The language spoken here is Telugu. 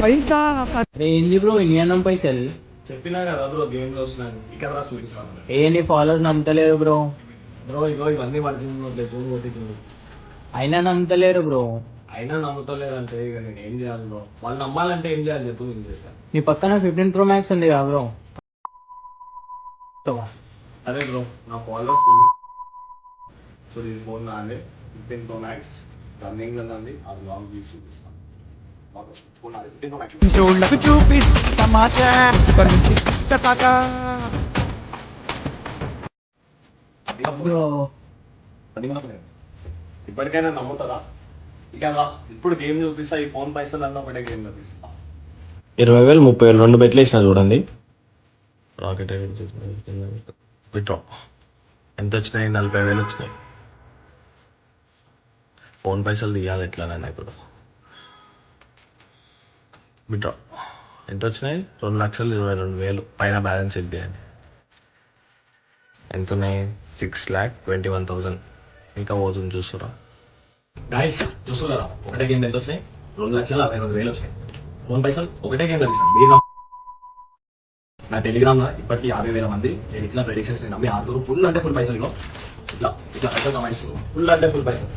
ఏంది బ్రో ఇన్ని పైసలు? చెప్పినా కదా బ్రో, గేమ్ లో వస్తున్నాను ఇక్కడ రా చూపిస్తాను. నీ ఫాలోవర్స్ నమ్ముతలేరు బ్రో. బ్రో ఇగో ఇవన్నీ పడుతుంది, ఫోన్ కొట్టింది. అయినా నమ్ముతలేరు బ్రో. అయినా నమ్ముతలేదంటే ఇక నేను ఏం చేయాలి బ్రో? వాళ్ళు నమ్మాలంటే ఏం చేయాలి చెప్పు, నేను చేస్తాను. నీ పక్కన 15 Pro Max ఉంది కదా బ్రో. అరే బ్రో, నా ఫాలోవర్స్ సో ఇది ఫోన్ నాదే 15 Pro Max రన్నింగ్ లో ఉంది. అది లాంగ్ తీసి చూపిస్తాను. ఫోన్ నాది 15 Pro Max. బ్రో ఇప్పటికైనా నమ్ముతారా? ఇక ఇప్పుడు గేమ్ చూపిస్తా, ఈ ఫోన్ పైసలు అన్న ఒకటే గేమ్ చూపిస్తా. 20,000 30,000 2 బెట్లు వేసిన చూడండి. రాకెట్ విత్డ్రా ఎంత వచ్చినాయి? 40,000 వచ్చినాయి. ఫోన్ పైసలు తీయాలి ఎట్లానైనా ఇప్పుడు. విత్డ్రా ఎంత వచ్చినాయి? 2,22,000 పైన బ్యాలెన్స్ చెక్ చేయండి. ఎంత ఉన్నాయి? 6,21,000 ఇంకా పోతుంది చూస్తురా. గాయస్ చూస్తున్నారా, ఒకటే గేమ్ ఎంత వచ్చినాయి? 2,62,000 వచ్చినాయి. ఫోన్ పైసలు ఒకటే గేమ్ కలిసి నా టెలిగ్రామ్ లో ఇప్పటికీ 50,000 మంది నేను ఇచ్చిన ప్రెడిక్షన్స్ నమ్మి ఆడుతూ ఫుల్ అంటే ఫుల్ పైసలు. ఇట్లా ఇట్లా పైసలు ఫుల్ అంటే ఫుల్ పైసలు.